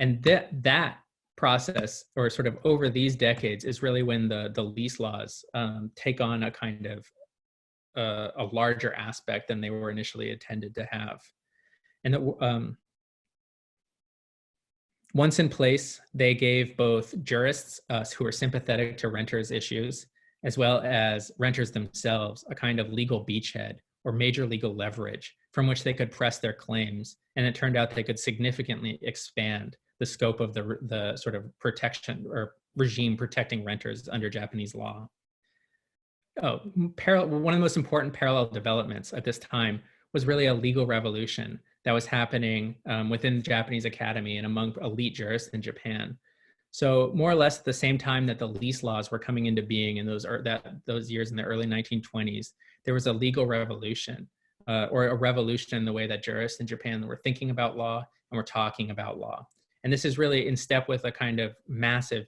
And that process, or sort of over these decades, is really when the lease laws take on a kind of a larger aspect than they were initially intended to have. And once in place, they gave both jurists who were sympathetic to renters' issues, as well as renters themselves, a kind of legal beachhead or major legal leverage from which they could press their claims. And it turned out they could significantly expand the scope of the sort of protection or regime protecting renters under Japanese law. One of the most important parallel developments at this time was really a legal revolution that was happening within the Japanese academy and among elite jurists in Japan. So more or less at the same time that the lease laws were coming into being in those years in the early 1920s, there was a legal revolution or a revolution in the way that jurists in Japan were thinking about law and were talking about law. And this is really in step with a kind of massive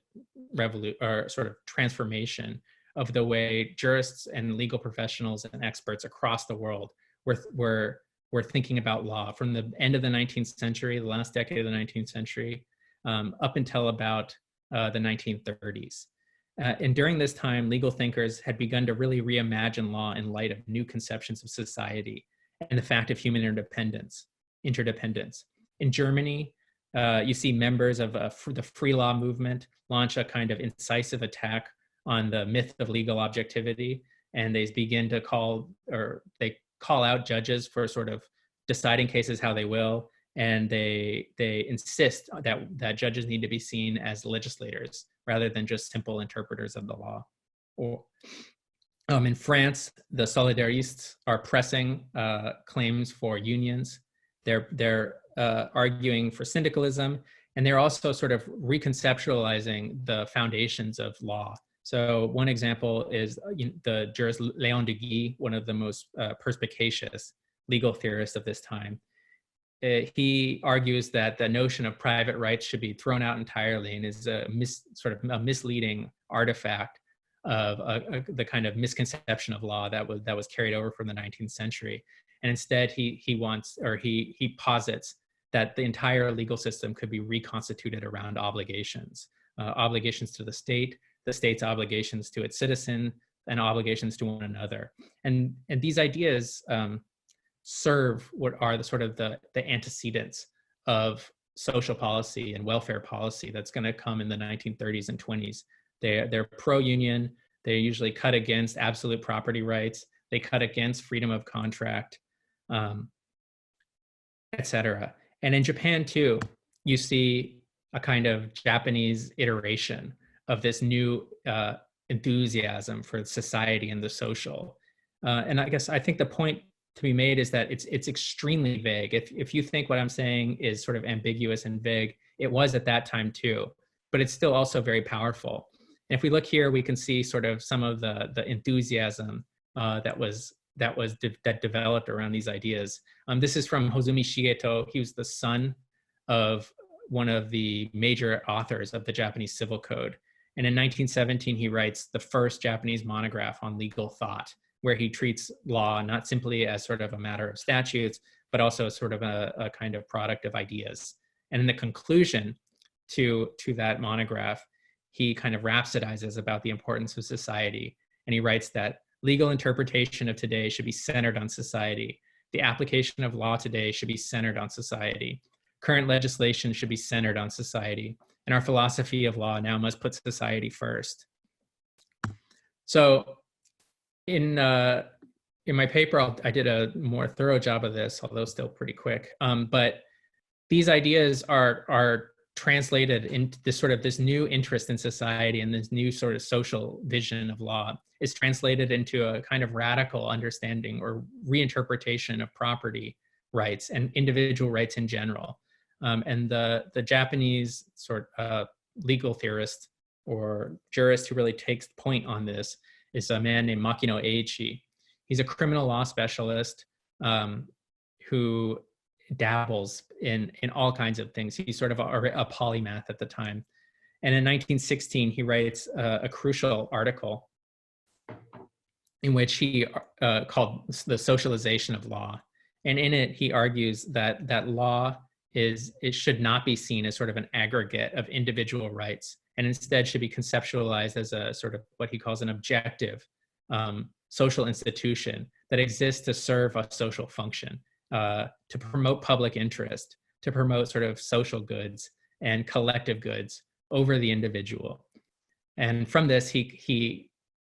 sort of transformation of the way jurists and legal professionals and experts across the world were thinking about law from the end of the 19th century, the last decade of the 19th century, up until about the 1930s. And during this time, legal thinkers had begun to really reimagine law in light of new conceptions of society and the fact of human interdependence. In Germany, you see members of the free law movement launch a kind of incisive attack on the myth of legal objectivity, and they begin to call out judges for sort of deciding cases how they will, and they insist that judges need to be seen as legislators rather than just simple interpreters of the law. In France, the Solidaristes are pressing claims for unions. They're arguing for syndicalism, and they're also sort of reconceptualizing the foundations of law. So one example is the jurist Léon Duguay, one of the most perspicacious legal theorists of this time. He argues that the notion of private rights should be thrown out entirely and is a misleading artifact of the kind of misconception of law that was carried over from the 19th century. And instead, he posits that the entire legal system could be reconstituted around obligations, obligations to the state's obligations to its citizen, and obligations to one another. And these ideas serve what are the antecedents of social policy and welfare policy that's going to come in the 1930s and 20s. They're pro-union. They usually cut against absolute property rights. They cut against freedom of contract, etc. And in Japan too, you see a kind of Japanese iteration of this new enthusiasm for society and the social. And I think the point to be made is that it's extremely vague. If you think what I'm saying is sort of ambiguous and vague, it was at that time too, but it's still also very powerful. And if we look here, we can see sort of some of the enthusiasm that developed around these ideas. This is from Hozumi Shiite. He was the son of one of the major authors of the Japanese Civil Code. And in 1917, he writes the first Japanese monograph on legal thought, where he treats law not simply as sort of a matter of statutes, but also as sort of a kind of product of ideas. And in the conclusion to that monograph, he kind of rhapsodizes about the importance of society. And he writes that legal interpretation of today should be centered on society. The application of law today should be centered on society. Current legislation should be centered on society. And our philosophy of law now must put society first. So in my paper, I did a more thorough job of this, although still pretty quick. But these ideas are translated into this new interest in society, and this new sort of social vision of law is translated into a kind of radical understanding or reinterpretation of property rights and individual rights in general. And the Japanese sort of legal theorist or jurist who really takes point on this is a man named Makino Orochi. He's a criminal law specialist who dabbles in all kinds of things. He's sort of a polymath at the time. And in 1916, he writes a crucial article in which he called The Socialization of Law. And in it, he argues that law it should not be seen as sort of an aggregate of individual rights, and instead should be conceptualized as a sort of what he calls an objective social institution that exists to serve a social function, to promote public interest, to promote sort of social goods and collective goods over the individual. And from this, he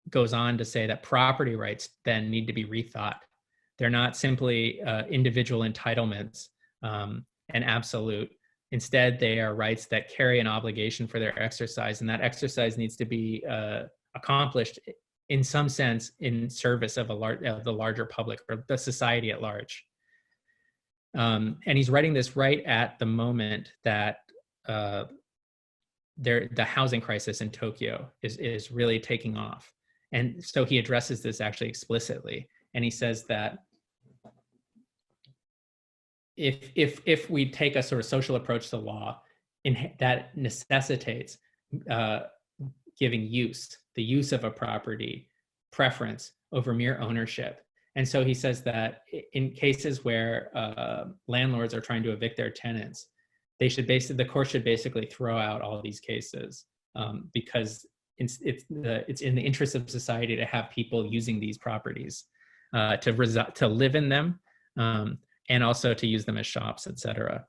goes on to say that property rights then need to be rethought. They're not simply individual entitlements and absolute. Instead, they are rights that carry an obligation for their exercise, and that exercise needs to be accomplished in some sense in service of the larger public or the society at large. And he's writing this right at the moment that the housing crisis in Tokyo is really taking off. And so he addresses this actually explicitly. And he says that if we take a sort of social approach to law, that necessitates giving the use of a property preference over mere ownership. And so he says that in cases where landlords are trying to evict their tenants, the court should basically throw out all of these cases because it's in the interest of society to have people using these properties to live in them and also to use them as shops, etc.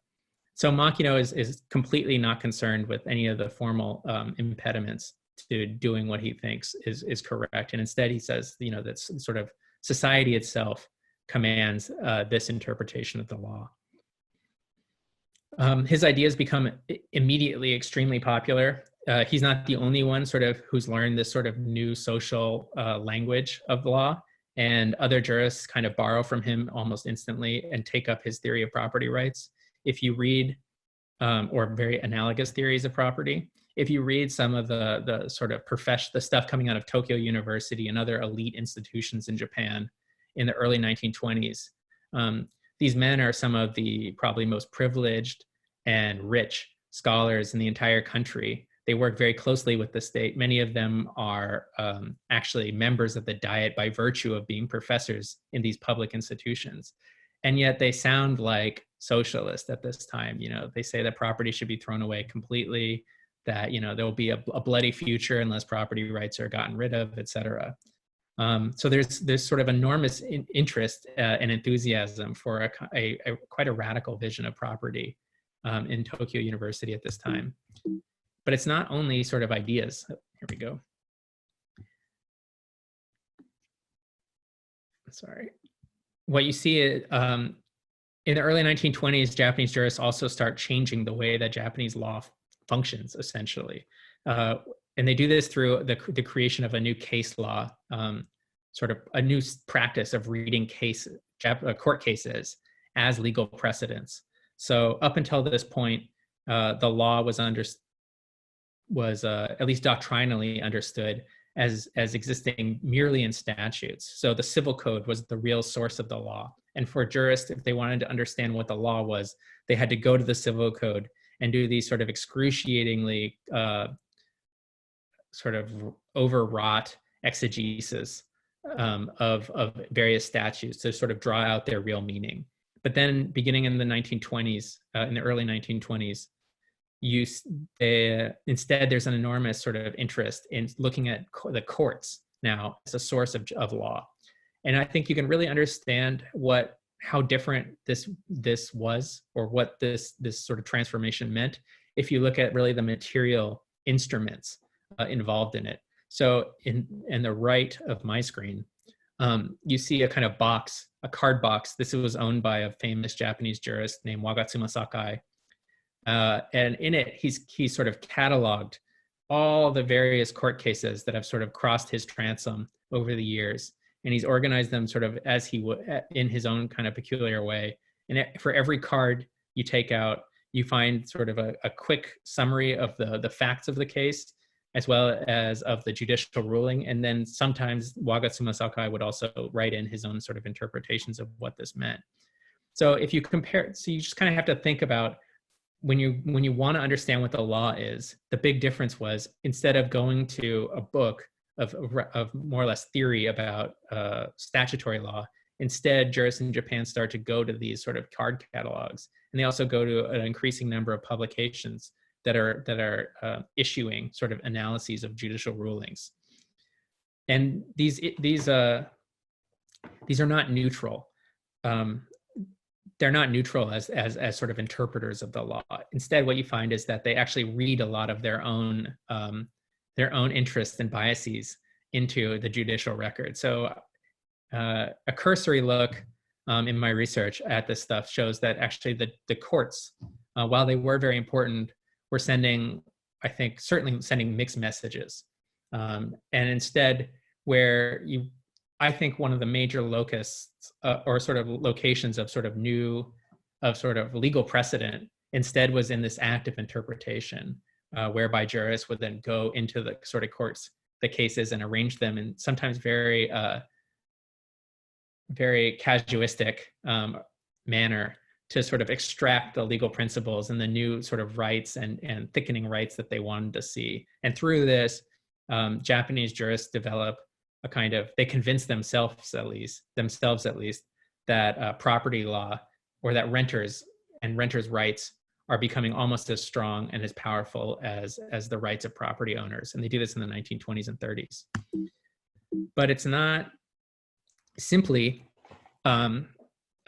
So Makino is completely not concerned with any of the formal impediments to doing what he thinks is correct, and instead he says, that sort of society itself commands this interpretation of the law. His ideas become immediately extremely popular. He's not the only one sort of who's learned this sort of new social language of the law, and other jurists kind of borrow from him almost instantly and take up his theory of property rights. If you read, or very analogous theories of property, if you read some of the sort of the stuff coming out of Tokyo University and other elite institutions in Japan in the early 1920s, these men are some of the probably most privileged and rich scholars in the entire country. They work very closely with the state. Many of them are actually members of the Diet by virtue of being professors in these public institutions. And yet they sound like socialists at this time. They say that property should be thrown away completely, that there will be a bloody future unless property rights are gotten rid of, etc. So there's sort of enormous interest and enthusiasm for quite a radical vision of property in Tokyo University at this time. But it's not only sort of ideas. Here we go. Sorry. What you see is, in the early 1920s, Japanese jurists also start changing the way that Japanese law functions, essentially. And they do this through the creation of a new case law, sort of a new practice of reading court cases as legal precedents. So up until this point, the law was at least doctrinally understood as existing merely in statutes. So the civil code was the real source of the law. And for jurists, if they wanted to understand what the law was, they had to go to the civil code and do these sort of excruciatingly sort of overwrought exegesis of various statutes to sort of draw out their real meaning. But then beginning in the 1920s, in the early 1920s, instead there's an enormous sort of interest in looking at the courts now as a source of law. And I think you can really understand how different this was, or what this sort of transformation meant, if you look at really the material instruments involved in it. So in the right of my screen, you see a kind of box, a card box. This was owned by a famous Japanese jurist named Wagatsuma Sakai. And in it, he's sort of cataloged all the various court cases that have sort of crossed his transom over the years. And he's organized them sort of as he would in his own kind of peculiar way. And for every card you take out, you find sort of a quick summary of the facts of the case, as well as of the judicial ruling. And then sometimes Wagatsuma Sakai would also write in his own sort of interpretations of what this meant. So if you compare, so you just kind of have to think about when you want to understand what the law is, the big difference was, instead of going to a book of more or less theory about statutory law, instead jurists in Japan start to go to these sort of card catalogs And they also go to an increasing number of publications that are issuing sort of analyses of judicial rulings. And these are not neutral. They're not neutral as sort of interpreters of the law. Instead, what you find is that they actually read a lot of their own interests and biases into the judicial record. So a cursory look in my research at this stuff shows that actually the courts, while they were very important, were sending, I think, certainly sending mixed messages. And instead, I think one of the major locusts or sort of locations of sort of legal precedent instead was in this active interpretation, whereby jurists would then go into the sort of courts, the cases, and arrange them in sometimes very casuistic manner to sort of extract the legal principles and the new sort of rights and thickening rights that they wanted to see. And through this, Japanese jurists develop a kind of, they convince themselves at least, that property law, or that renters and renters' rights are becoming almost as strong and as powerful as the rights of property owners. And they do this in the 1920s and 30s. But it's not simply a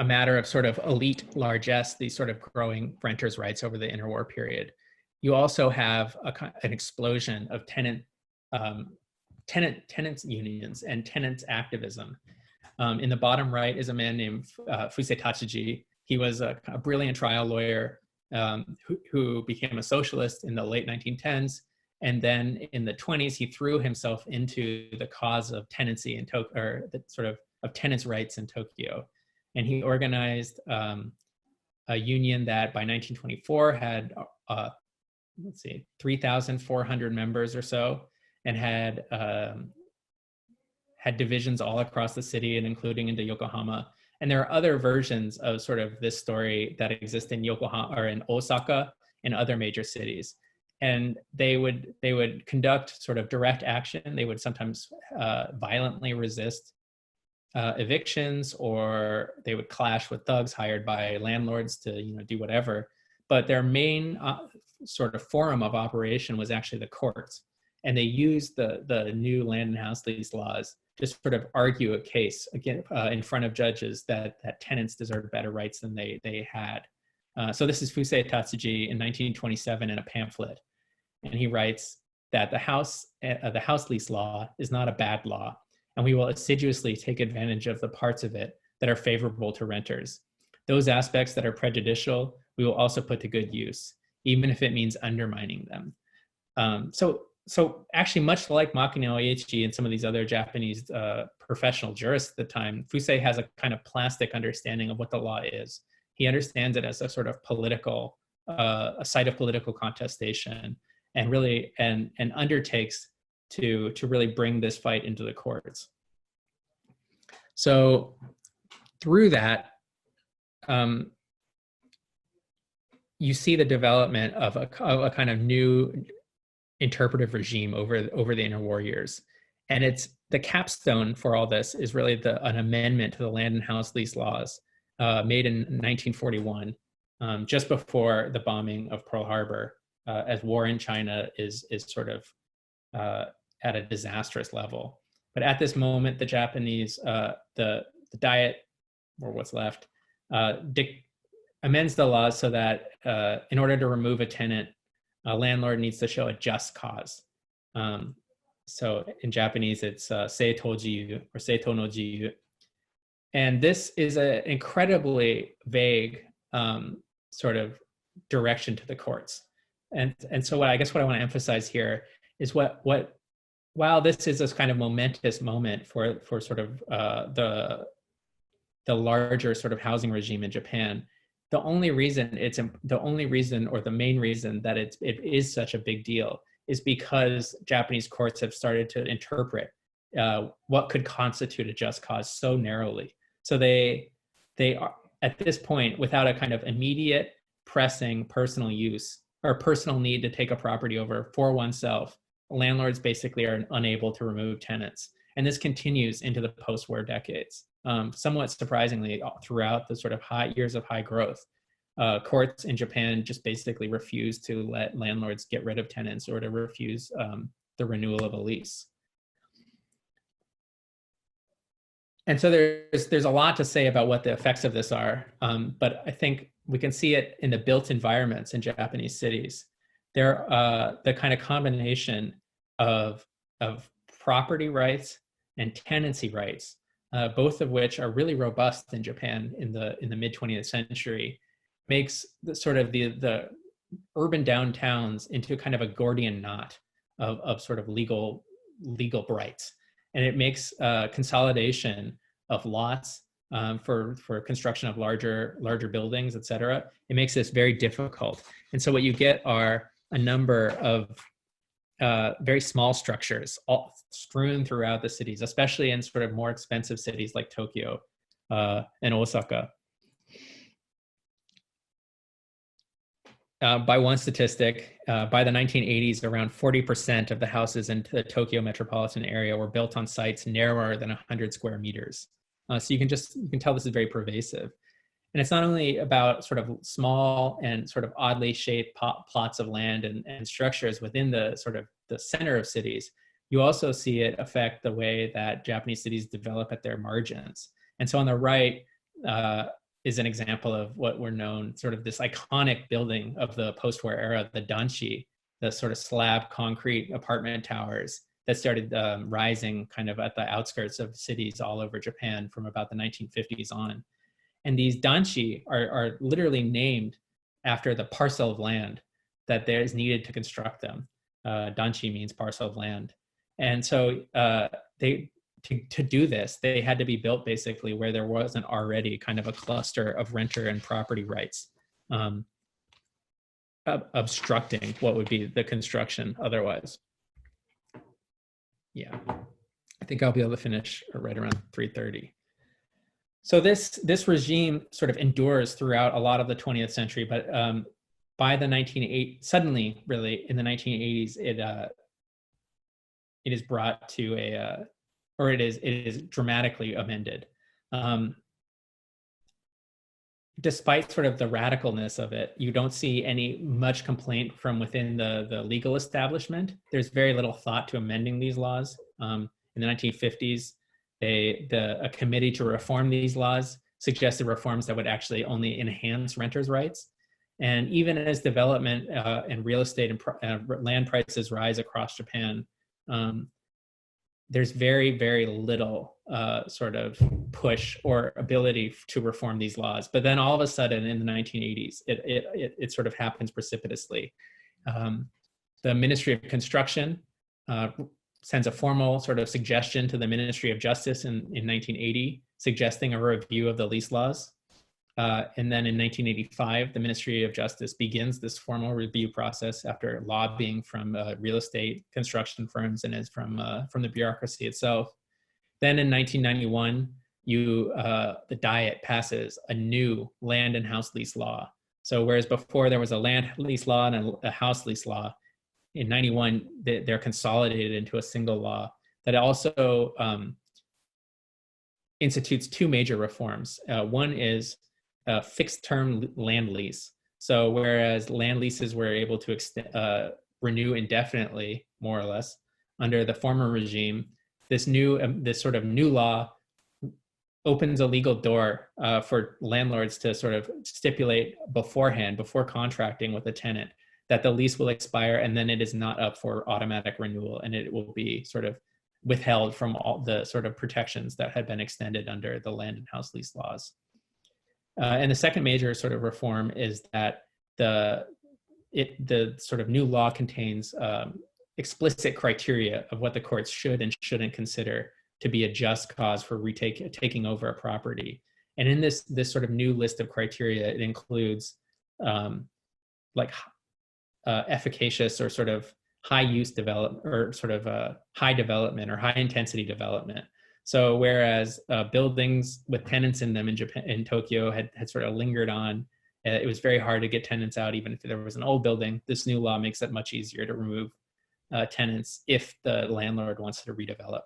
matter of sort of elite largesse, these sort of growing renters' rights over the interwar period. You also have an explosion of tenants unions and tenants activism. In the bottom right is a man named Fusei Tatsuji. He was a brilliant trial lawyer who became a socialist in the late 1910s. And then in the 20s, he threw himself into the cause of tenancy in Tokyo, or the sort of tenants' rights in Tokyo. And he organized a union that by 1924 had, 3,400 members or so, and had divisions all across the city and including into Yokohama. And there are other versions of sort of this story that exist in Yokohama or in Osaka and other major cities. And they would conduct sort of direct action. They would sometimes violently resist evictions, or they would clash with thugs hired by landlords to do whatever. But their main sort of forum of operation was actually the courts. And they used the new land and house lease laws to sort of argue a case again in front of judges that tenants deserved better rights than they had. So this is Fusei Tatsuji in 1927 in a pamphlet, and he writes that the house lease law is not a bad law, and we will assiduously take advantage of the parts of it that are favorable to renters. Those aspects that are prejudicial, we will also put to good use, even if it means undermining them. So actually, much like Makino Orochi and some of these other Japanese professional jurists at the time, Fusei has a kind of plastic understanding of what the law is. He understands it as a sort of political, a site of political contestation, and really and undertakes to really bring this fight into the courts. So through that, you see the development of a kind of new interpretive regime over the interwar years. And it's the capstone for all this is really an amendment to the land and house lease laws made in 1941, just before the bombing of Pearl Harbor, as war in China is sort of at a disastrous level. But at this moment, the Japanese, the Diet, or what's left, amends the laws so that in order to remove a tenant, a landlord needs to show a just cause. So in Japanese, it's seito jiyu or seito no jiyu. And this is an incredibly vague sort of direction to the courts. And so what I want to emphasize here is while this is this kind of momentous moment for sort of the larger sort of housing regime in Japan, the only reason or the main reason that it is such a big deal is because Japanese courts have started to interpret what could constitute a just cause so narrowly. So they are at this point, without a kind of immediate pressing personal use or personal need to take a property over for oneself, landlords basically are unable to remove tenants. And this continues into the post-war decades. Somewhat surprisingly, throughout the sort of years of high growth, courts in Japan just basically refuse to let landlords get rid of tenants or to refuse the renewal of a lease. And so there's a lot to say about what the effects of this are, but I think we can see it in the built environments in Japanese cities. They're the kind of combination of property rights and tenancy rights, both of which are really robust in Japan in the mid 20th century, makes the sort of the urban downtowns into kind of a Gordian knot of sort of legal rights. And it makes consolidation of lots for construction of larger buildings, et cetera. It makes this very difficult. And so what you get are a number of very small structures all strewn throughout the cities, especially in sort of more expensive cities like Tokyo and Osaka. By one statistic, by the 1980s, around 40% of the houses in the Tokyo metropolitan area were built on sites narrower than 100 square meters. So you can tell this is very pervasive. And it's not only about sort of small and sort of oddly shaped plots of land and structures within the sort of the center of cities. You also see it affect the way that Japanese cities develop at their margins. And so on the right, is an example of what were known sort of this iconic building of the post-war era, the danshi, the sort of slab concrete apartment towers that started rising kind of at the outskirts of cities all over Japan from about the 1950s on. And these danshi are literally named after the parcel of land that there is needed to construct them. Danshi means parcel of land. And so to do this, they had to be built basically where there wasn't already kind of a cluster of renter and property rights obstructing what would be the construction otherwise. Yeah, I think I'll be able to finish right around 3:30. So this regime sort of endures throughout a lot of the 20th century, but by the 1980s, suddenly really in the 1980s, it is brought to it is dramatically amended. Despite sort of the radicalness of it, you don't see much complaint from within the legal establishment. There's very little thought to amending these laws. In the 1950s, a committee to reform these laws suggested reforms that would actually only enhance renters' rights. And even as development and real estate and land prices rise across Japan, there's very, very little sort of push or ability to reform these laws. But then all of a sudden in the 1980s, it sort of happens precipitously. The Ministry of Construction sends a formal sort of suggestion to the Ministry of Justice in 1980, suggesting a review of the lease laws. And then in 1985, the Ministry of Justice begins this formal review process after lobbying from real estate construction firms and from the bureaucracy itself. Then in 1991, the Diet passes a new land and house lease law. So whereas before there was a land lease law and a house lease law, in 91, they're consolidated into a single law that also institutes two major reforms. One is a fixed term land lease. So whereas land leases were able to renew indefinitely, more or less, under the former regime, this sort of new law opens a legal door for landlords to sort of stipulate beforehand, before contracting with a tenant, that the lease will expire and then it is not up for automatic renewal, and it will be sort of withheld from all the sort of protections that had been extended under the land and house lease laws. And the second major sort of reform is that the sort of new law contains explicit criteria of what the courts should and shouldn't consider to be a just cause for taking over a property. And in this sort of new list of criteria, it includes efficacious or sort of high use development, or sort of high development or high intensity development. So whereas buildings with tenants in them in Tokyo had sort of lingered on, it was very hard to get tenants out even if there was an old building. This new law makes it much easier to remove tenants if the landlord wants to redevelop.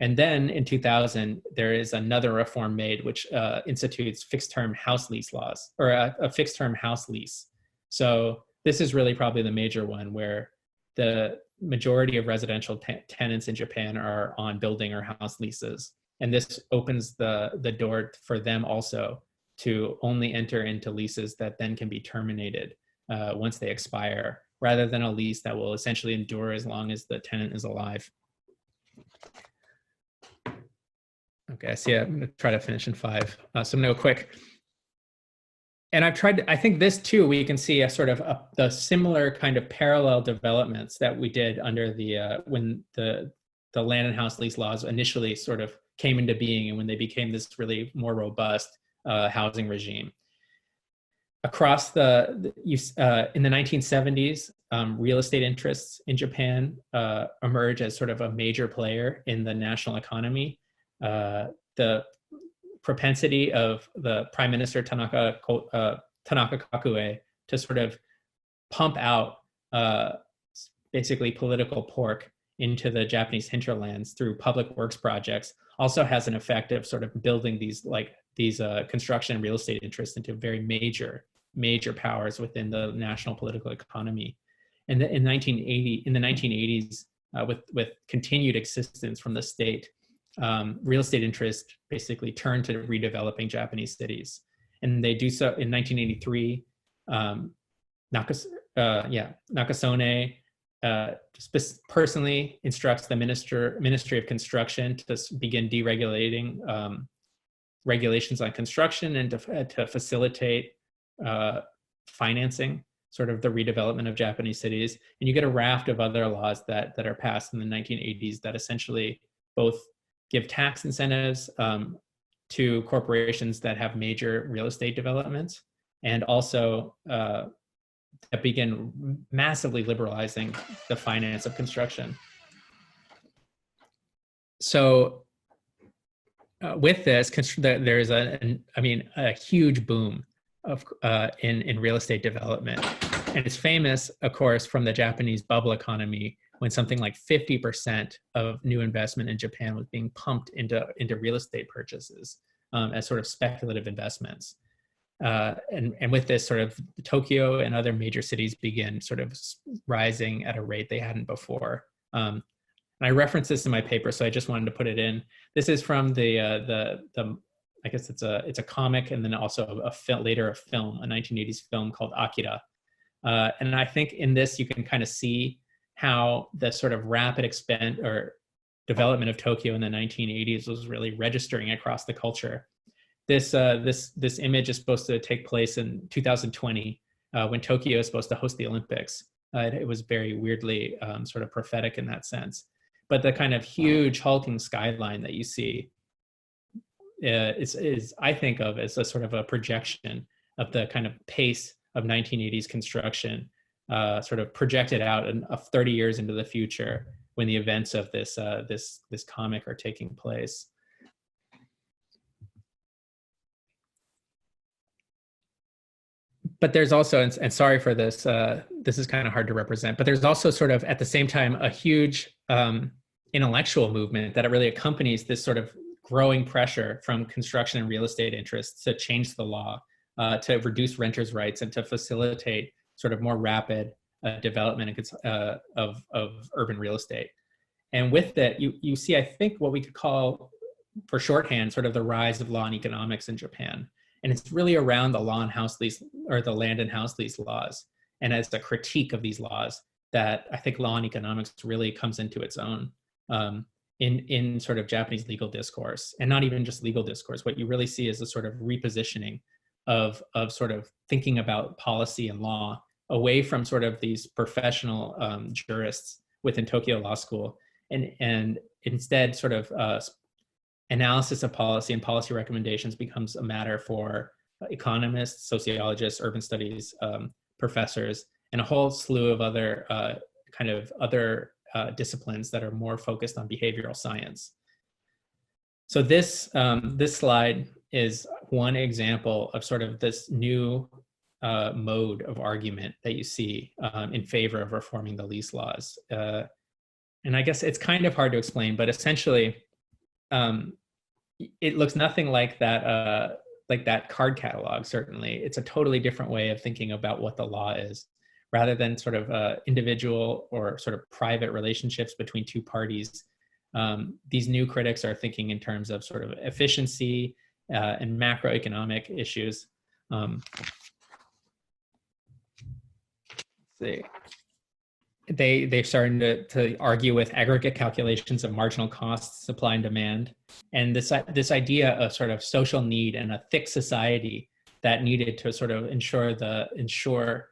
And then in 2000, there is another reform made, which institutes fixed-term house lease laws, or a fixed-term house lease. So this is really probably the major one, where the majority of residential tenants in Japan are on building or house leases. And this opens the door for them also to only enter into leases that then can be terminated once they expire, rather than a lease that will essentially endure as long as the tenant is alive. Okay, so yeah, I'm gonna try to finish in 5. So I'm gonna go quick. And I've tried, I think this too, we can see a sort of the similar kind of parallel developments that we did under the, when the land and house lease laws initially sort of came into being, and when they became this really more robust housing regime. Across in the 1970s, real estate interests in Japan emerge as sort of a major player in the national economy. The propensity of the Prime Minister Tanaka Kakue to sort of pump out basically political pork into the Japanese hinterlands through public works projects also has an effect of sort of building these construction and real estate interests into very major powers within the national political economy. And in the 1980s, with continued assistance from the state, real estate interest basically turned to redeveloping Japanese cities. And they do so in 1983. Nakasone personally instructs the Ministry of Construction to begin deregulating regulations on construction and to facilitate financing sort of the redevelopment of Japanese cities. And you get a raft of other laws that are passed in the 1980s that essentially both give tax incentives to corporations that have major real estate developments, and also that begin massively liberalizing the finance of construction. So with this, there's a huge boom of in real estate development, and it's famous, of course, from the Japanese bubble economy, when something like 50% of new investment in Japan was being pumped into real estate purchases as sort of speculative investments. And with this, sort of Tokyo and other major cities begin sort of rising at a rate they hadn't before. And I reference this in my paper, so I just wanted to put it in. This is from the I guess it's a comic, and then also later a film, a 1980s film called Akira. And I think in this you can kind of see how the sort of rapid development of Tokyo in the 1980s was really registering across the culture. This image is supposed to take place in 2020 when Tokyo is supposed to host the Olympics. It was very weirdly sort of prophetic in that sense. But the kind of huge hulking skyline that you see is I think of as a sort of a projection of the kind of pace of 1980s construction, sort of projected out 30 years into the future when the events of this comic are taking place. But there's also, and sorry for this, this is kind of hard to represent, but there's also sort of at the same time a huge intellectual movement that it really accompanies this sort of growing pressure from construction and real estate interests to change the law, to reduce renters' rights, and to facilitate sort of more rapid development of urban real estate. And with that, you see, I think, what we could call, for shorthand, sort of the rise of law and economics in Japan. And it's really around the law and house lease, or the land and house lease laws, and as a critique of these laws that I think law and economics really comes into its own in sort of Japanese legal discourse, and not even just legal discourse. What you really see is a sort of repositioning of sort of thinking about policy and law away from sort of these professional jurists within Tokyo Law School, and instead sort of analysis of policy and policy recommendations becomes a matter for economists, sociologists, urban studies professors, and a whole slew of other disciplines that are more focused on behavioral science. So this slide is one example of sort of this new mode of argument that you see in favor of reforming the lease laws. And I guess it's kind of hard to explain, but essentially it looks nothing like that card catalog. Certainly, it's a totally different way of thinking about what the law is, rather than sort of individual or sort of private relationships between two parties. These new critics are thinking in terms of sort of efficiency and macroeconomic issues. Let's see. They're starting to argue with aggregate calculations of marginal costs, supply and demand, and this idea of sort of social need and a thick society that needed to sort of ensure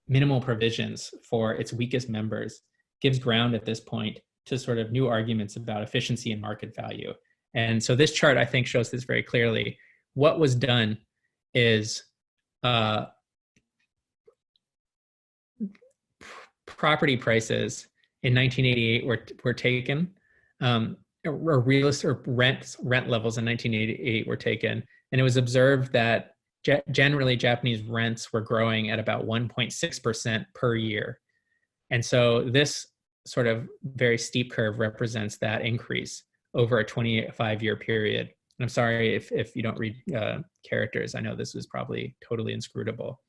minimal provisions for its weakest members gives ground at this point to sort of new arguments about efficiency and market value. And so this chart, I think, shows this very clearly. What was done is property prices in 1988 were taken, or rent levels in 1988 were taken, and it was observed that generally Japanese rents were growing at about 1.6% per year. And so this sort of very steep curve represents that increase over a 25-year period. And I'm sorry if you don't read characters. I know this was probably totally inscrutable.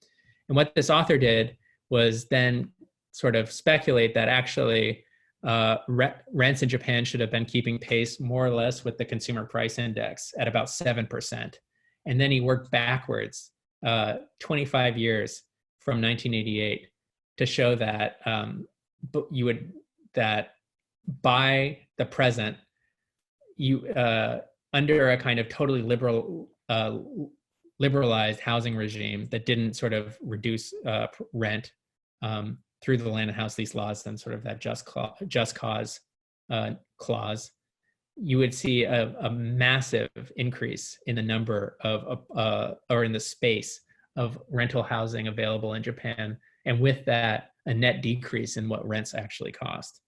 And what this author did was then sort of speculate that actually rents in Japan should have been keeping pace more or less with the consumer price index at about 7%. And then he worked backwards 25 years from 1988 to show that that by the present, under a kind of totally liberalized housing regime that didn't sort of reduce rent through the land and house lease laws and sort of that just cause clause, you would see a massive increase in the number of or in the space of rental housing available in Japan, and with that, a net decrease in what rents actually cost.